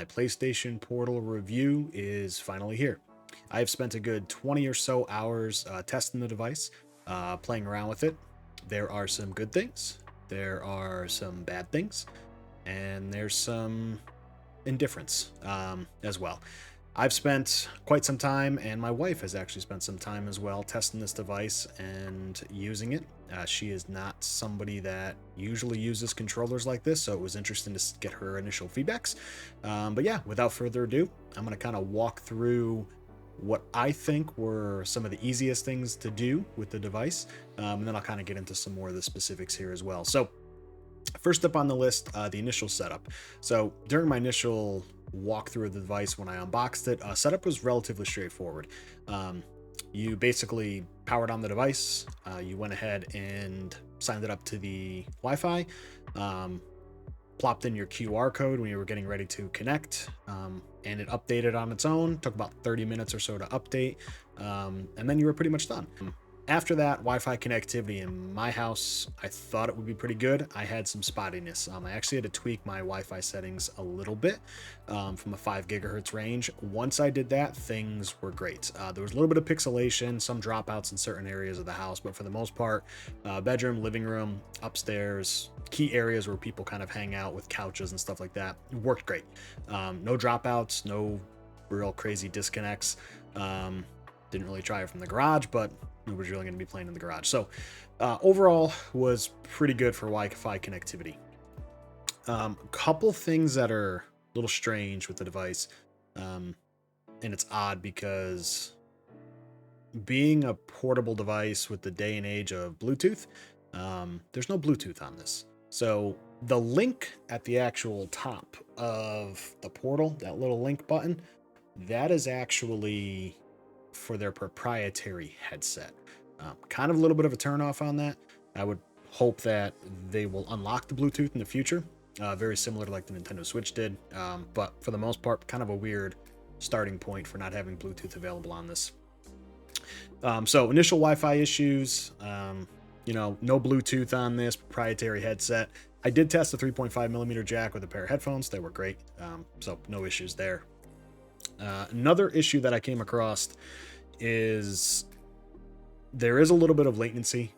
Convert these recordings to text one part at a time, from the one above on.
my PlayStation Portal review is finally here. I've spent a good 20 or so hours testing the device, playing around with it. There are some good things, there are some bad things, and there's some indifference as well. I've spent quite some time, and my wife has actually spent some time as well testing this device and using it. She is not somebody that usually uses controllers like this, so it was interesting to get her initial feedbacks. But yeah, without further ado, I'm going to kind of walk through what I think were some of the easiest things to do with the device, and then I'll kind of get into some more of the specifics here as well. So first up on the list, the initial setup. So during my initial walkthrough of the device when I unboxed it, setup was relatively straightforward. You basically powered on the device, you went ahead and signed it up to the Wi-Fi, plopped in your QR code when you were getting ready to connect, and it updated on its own. Took about 30 minutes or so to update, and then you were pretty much done. After that, Wi-Fi connectivity in my house, I thought it would be pretty good. I had some spottiness. I actually had to tweak my Wi-Fi settings a little bit from a 5 gigahertz range. Once I did that, things were great. There was a little bit of pixelation, some dropouts in certain areas of the house, but for the most part, bedroom, living room, upstairs, key areas where people kind of hang out with couches and stuff like that, worked great. No dropouts, no real crazy disconnects. Didn't really try it from the garage, but nobody's really going to be playing in the garage. So overall was pretty good for Wi-Fi connectivity. A couple things that are a little strange with the device, and it's odd because being a portable device with the day and age of Bluetooth, there's no Bluetooth on this. So the link at the actual top of the portal, that little link button, that is actually for their proprietary headset. Kind of a little bit of a turnoff on that. I would hope that they will unlock the Bluetooth in the future, very similar to like the Nintendo Switch did, but for the most part, kind of a weird starting point for not having Bluetooth available on this. So initial Wi-Fi issues, no Bluetooth on this proprietary headset. I did test the 3.5 millimeter jack with a pair of headphones. They were great, so no issues there. Another issue that I came across is there is a little bit of latency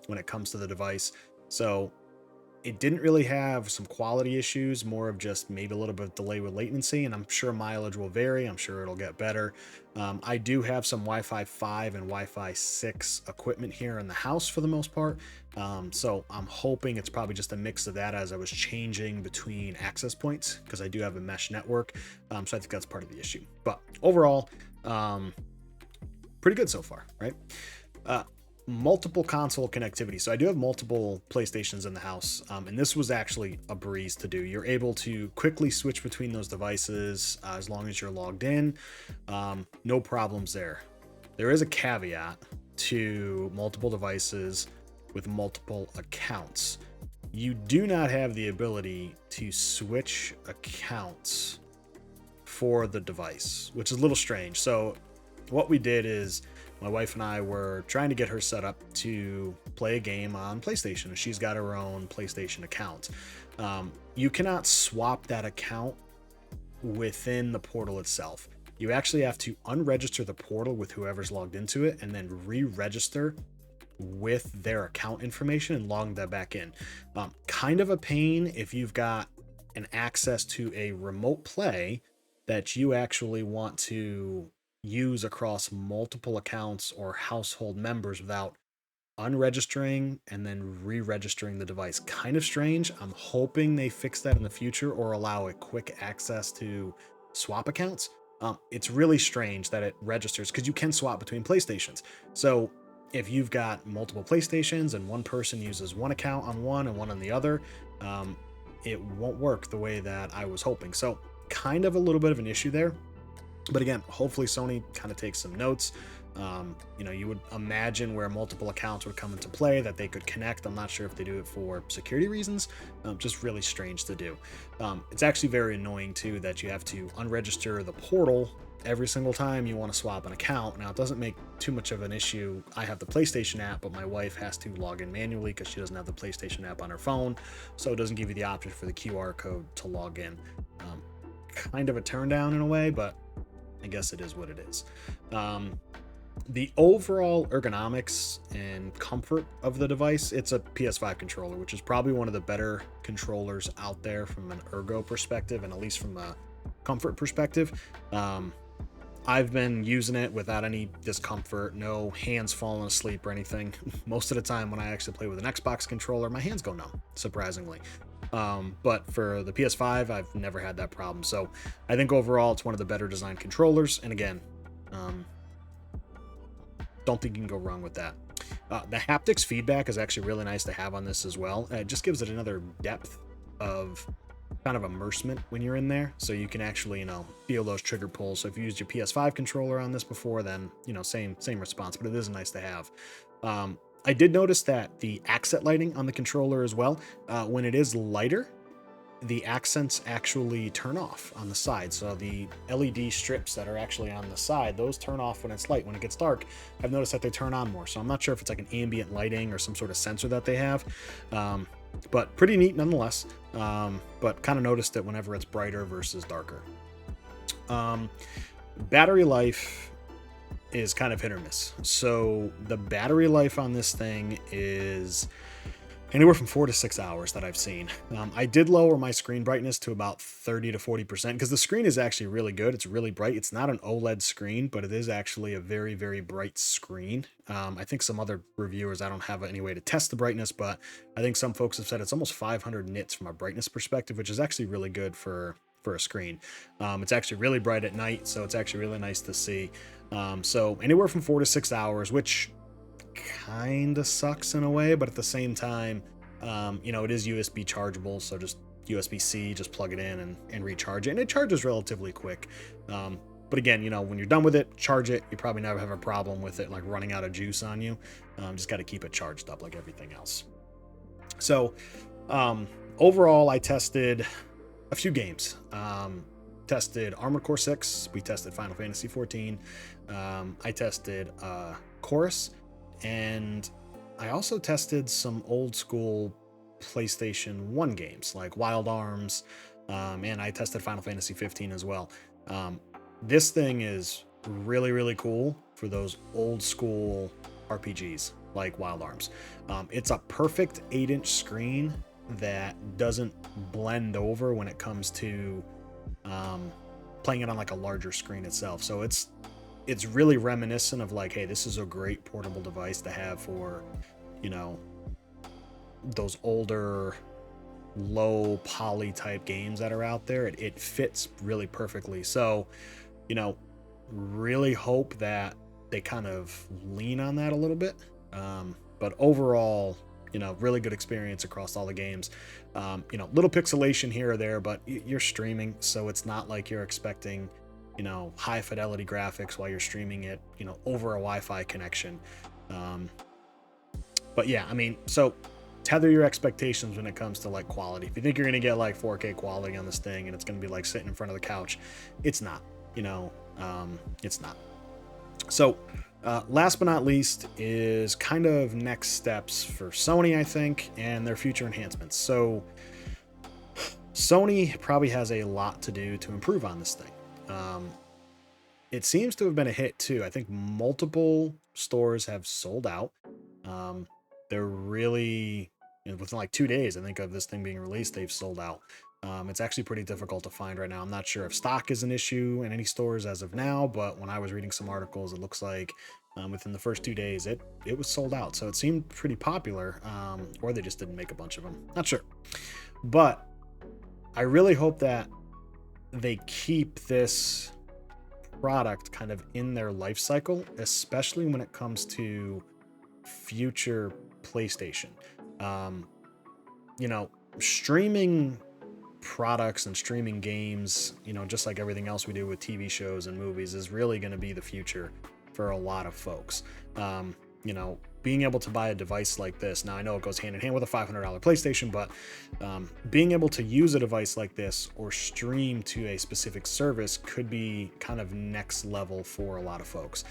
when it comes to the device. So it didn't really have some quality issues, more of just maybe a little bit of delay with latency, and I'm sure mileage will vary. I'm sure it'll get better. I do have some Wi-Fi 5 and Wi-Fi 6 equipment here in the house for the most part. So I'm hoping it's probably just a mix of that as I was changing between access points, because I do have a mesh network. So I think that's part of the issue. But overall, pretty good so far, right? Multiple console connectivity. So I do have multiple PlayStations in the house, and this was actually a breeze to do. You're able to quickly switch between those devices as long as you're logged in. No problems there. There is a caveat to multiple devices with multiple accounts. You do not have the ability to switch accounts for the device, which is a little strange. So what we did is my wife and I were trying to get her set up to play a game on PlayStation. She's got her own PlayStation account. You cannot swap that account within the portal itself. You actually have to unregister the portal with whoever's logged into it and then re-register with their account information and log that back in. Kind of a pain if you've got an access to a remote play that you actually want to use across multiple accounts or household members without unregistering and then re-registering the device. Kind of strange. I'm hoping they fix that in the future or allow a quick access to swap accounts. It's really strange that it registers because you can swap between PlayStations. So if you've got multiple PlayStations and one person uses one account on one and one on the other, it won't work the way that I was hoping. So kind of a little bit of an issue there. But again, hopefully Sony kind of takes some notes. You would imagine where multiple accounts would come into play that they could connect. I'm not sure if they do it for security reasons. Just really strange to do. It's actually very annoying too that you have to unregister the portal every single time you want to swap an account. Now, it doesn't make too much of an issue. I have the PlayStation app, but my wife has to log in manually because she doesn't have the PlayStation app on her phone. So it doesn't give you the option for the QR code to log in. kind of a turn down in a way, but I guess it is what it is. The overall ergonomics and comfort of the device, it's a PS5 controller, which is probably one of the better controllers out there from an ergo perspective, and at least from a comfort perspective. I've been using it without any discomfort, no hands falling asleep or anything. Most of the time when I actually play with an Xbox controller, my hands go numb, surprisingly. But for the PS5, I've never had that problem. So I think overall it's one of the better designed controllers. And again, don't think you can go wrong with that. The haptics feedback is actually really nice to have on this as well. It just gives it another depth of kind of immersement when you're in there, so you can actually, feel those trigger pulls. So if you used your PS5 controller on this before, then same response, but it is nice to have. I did notice that the accent lighting on the controller as well, when it is lighter, the accents actually turn off on the side. So the LED strips that are actually on the side, those turn off when it's light. When it gets dark, I've noticed that they turn on more. So I'm not sure if it's like an ambient lighting or some sort of sensor that they have. But pretty neat nonetheless. But kind of noticed it whenever it's brighter versus darker. Battery life is kind of hit or miss. So the battery life on this thing is anywhere from 4 to 6 hours that I've seen. I did lower my screen brightness to about 30 to 40% because the screen is actually really good. It's really bright. It's not an OLED screen, but it is actually a very, very bright screen. I think some other reviewers, I don't have any way to test the brightness, but I think some folks have said it's almost 500 nits from a brightness perspective, which is actually really good for a screen. It's actually really bright at night, so it's actually really nice to see. So anywhere from 4 to 6 hours, which kind of sucks in a way, but at the same time, it is USB chargeable, so just USB-C, just plug it in and recharge it, and it charges relatively quick. But again, when you're done with it, charge it. You probably never have a problem with it like running out of juice on you. Just got to keep it charged up like everything else. So overall, I tested a few games. Tested Armored Core 6. We tested Final Fantasy 14. I tested Chorus. And I also tested some old school PlayStation 1 games like Wild Arms, and I tested Final Fantasy 15 as well. This thing is really, really cool for those old school RPGs like Wild Arms. It's a perfect 8-inch screen that doesn't blend over when it comes to playing it on like a larger screen itself. So it's really reminiscent of like, hey, this is a great portable device to have for, those older low poly type games that are out there. It fits really perfectly. So, really hope that they kind of lean on that a little bit. But overall, really good experience across all the games. Little pixelation here or there, but you're streaming, so it's not like you're expecting high fidelity graphics while you're streaming it, over a Wi-Fi connection. But yeah, so tether your expectations when it comes to like quality. If you think you're going to get like 4K quality on this thing and it's going to be like sitting in front of the couch, it's not, it's not. So last but not least is kind of next steps for Sony, I think, and their future enhancements. So Sony probably has a lot to do to improve on this thing. It seems to have been a hit too. I think multiple stores have sold out. They're really, within like 2 days, I think, of this thing being released, they've sold out. It's actually pretty difficult to find right now. I'm not sure if stock is an issue in any stores as of now, but when I was reading some articles, it looks like within the first 2 days, it was sold out. So it seemed pretty popular, or they just didn't make a bunch of them. Not sure. But I really hope that they keep this product kind of in their life cycle, especially when it comes to future PlayStation. Streaming products and streaming games, just like everything else we do with TV shows and movies, is really going to be the future for a lot of folks. Being able to buy a device like this, now I know it goes hand in hand with a $500 PlayStation, but being able to use a device like this or stream to a specific service could be kind of next level for a lot of folks.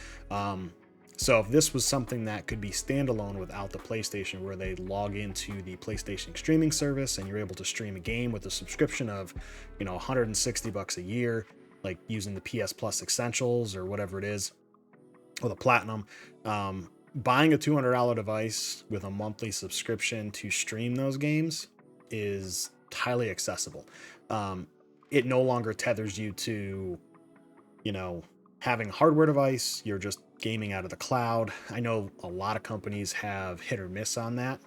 So if this was something that could be standalone without the PlayStation, where they log into the PlayStation streaming service and you're able to stream a game with a subscription of, $160 a year, like using the PS Plus Essentials or whatever it is, or the Platinum, buying a $200 device with a monthly subscription to stream those games is highly accessible. It no longer tethers you to, having a hardware device. You're just gaming out of the cloud. I know a lot of companies have hit or miss on that.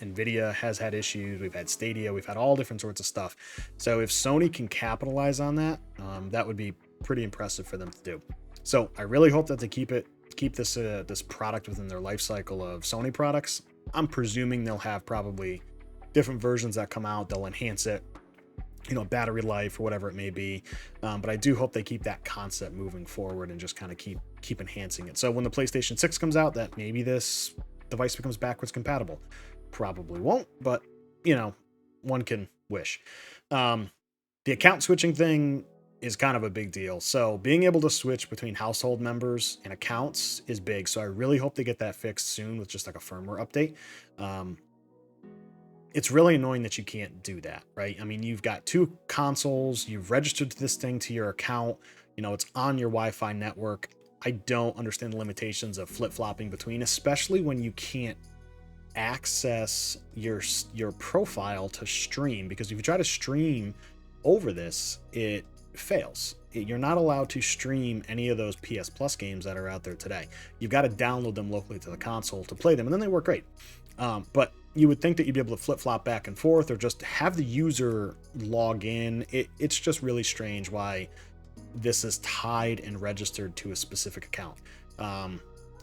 Nvidia has had issues. We've had Stadia. We've had all different sorts of stuff. So if Sony can capitalize on that, that would be pretty impressive for them to do. So I really hope that they keep this product within their life cycle of Sony products. I'm presuming they'll have probably different versions that come out. They'll enhance it, battery life or whatever it may be. But I do hope they keep that concept moving forward and just kind of keep enhancing it. So when the PlayStation 6 comes out, that maybe this device becomes backwards compatible. Probably won't, but one can wish. The account switching thing is kind of a big deal. So being able to switch between household members and accounts is big. So I really hope they get that fixed soon with just like a firmware update. It's really annoying that you can't do that, right? I mean, you've got two consoles, you've registered this thing to your account, it's on your Wi-Fi network. I don't understand the limitations of flip-flopping between, especially when you can't access your profile to stream, because if you try to stream over this, it fails. You're not allowed to stream any of those PS Plus games that are out there today. You've got to download them locally to the console to play them, and then they work great. But you would think that you'd be able to flip-flop back and forth or just have the user log in. It's just really strange why this is tied and registered to a specific account.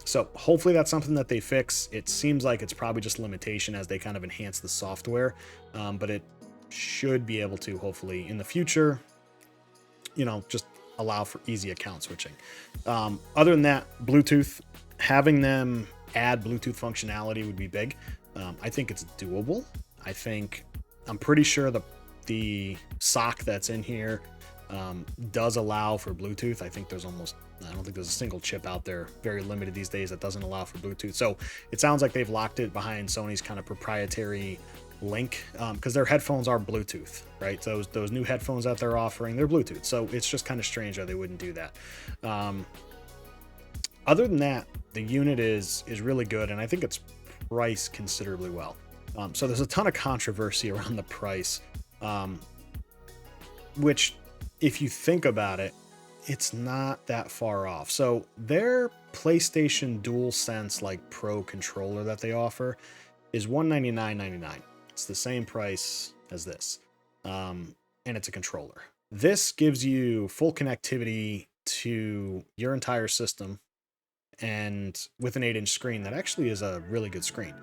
So hopefully that's something that they fix. It seems like it's probably just a limitation as they kind of enhance the software, but it should be able to, hopefully, in the future, just allow for easy account switching. Other than that, Bluetooth, having them add Bluetooth functionality would be big. I think it's doable. I'm pretty sure the sock that's in here does allow for Bluetooth. I don't think there's a single chip out there, very limited these days, that doesn't allow for Bluetooth. So it sounds like they've locked it behind Sony's kind of proprietary link, because their headphones are Bluetooth, right? Those new headphones that they're offering, they're Bluetooth. So it's just kind of strange that they wouldn't do that. Other than that, the unit is really good, and I think it's priced considerably well. So there's a ton of controversy around the price, which, if you think about it, it's not that far off. So their PlayStation DualSense Pro controller that they offer is $199.99. It's the same price as this, and it's a controller. This gives you full connectivity to your entire system, and with an 8-inch screen that actually is a really good screen.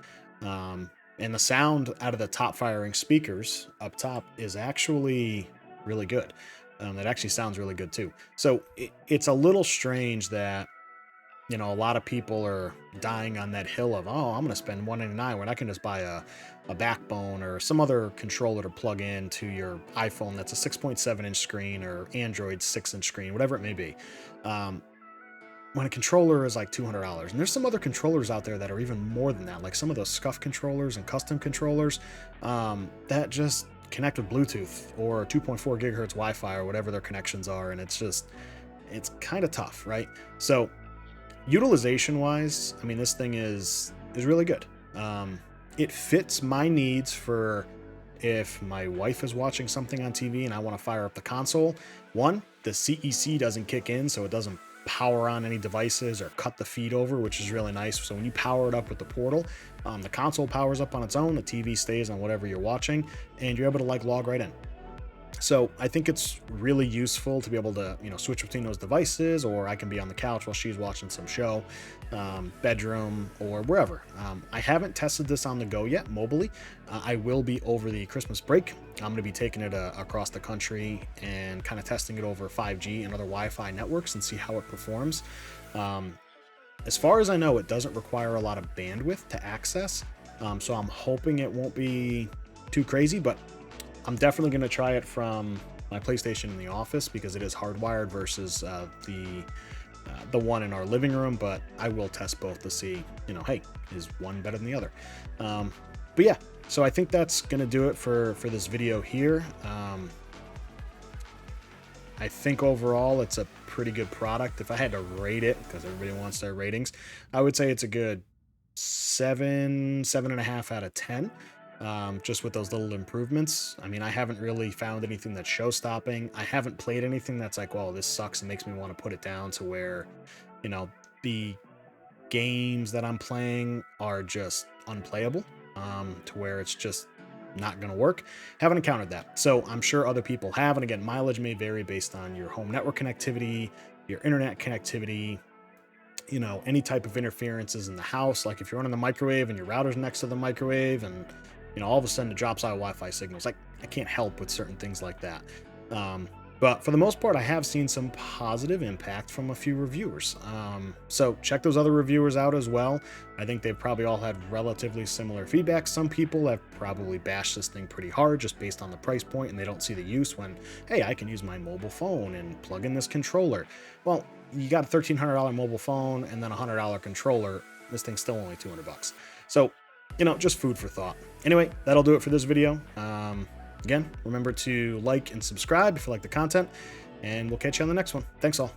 And the sound out of the top firing speakers up top is actually really good. It actually sounds really good too. So it's a little strange that, a lot of people are dying on that hill of, oh, I'm going to spend $199 when I can just buy a backbone or some other controller to plug in to your iPhone that's a 6.7-inch screen, or Android 6-inch screen, whatever it may be. When a controller is like $200, and there's some other controllers out there that are even more than that, like some of those scuff controllers and custom controllers that just connect with Bluetooth or 2.4 gigahertz Wi-Fi or whatever their connections are, and it's kind of tough, right? So utilization wise, I mean, this thing is really good. It fits my needs for if my wife is watching something on TV and I want to fire up the console. One, the CEC doesn't kick in, so it doesn't power on any devices or cut the feed over, which is really nice. So when you power it up with the portal, the console powers up on its own, the TV stays on whatever you're watching, and you're able to log right in. So I think it's really useful to be able to, switch between those devices, or I can be on the couch while she's watching some show, bedroom, or wherever. I haven't tested this on the go yet, mobily. I will be over the Christmas break. I'm going to be taking it across the country and kind of testing it over 5G and other Wi-Fi networks and see how it performs. As far as I know, it doesn't require a lot of bandwidth to access. So I'm hoping it won't be too crazy, but I'm definitely going to try it from my PlayStation in the office because it is hardwired versus the the one in our living room, but I will test both to see, hey, is one better than the other? But yeah, so I think that's gonna do it for this video here. I think overall it's a pretty good product. If I had to rate it, because everybody wants their ratings, I would say it's a good 7.5 out of 10. Just with those little improvements. I mean, I haven't really found anything that's show stopping. I haven't played anything that's like, well, this sucks and makes me want to put it down, to where, the games that I'm playing are just unplayable, to where it's just not going to work. Haven't encountered that. So I'm sure other people have. And again, mileage may vary based on your home network connectivity, your internet connectivity, any type of interferences in the house. Like if you're running the microwave and your router's next to the microwave, and all of a sudden it drops out of Wi-Fi signals. Like, I can't help with certain things like that. But for the most part, I have seen some positive impact from a few reviewers. So check those other reviewers out as well. I think they've probably all had relatively similar feedback. Some people have probably bashed this thing pretty hard just based on the price point, and they don't see the use when, hey, I can use my mobile phone and plug in this controller. Well, you got a $1,300 mobile phone and then a $100 controller. This thing's still only $200. So, just food for thought. Anyway, that'll do it for this video. Again, remember to like and subscribe if you like the content, and we'll catch you on the next one. Thanks all.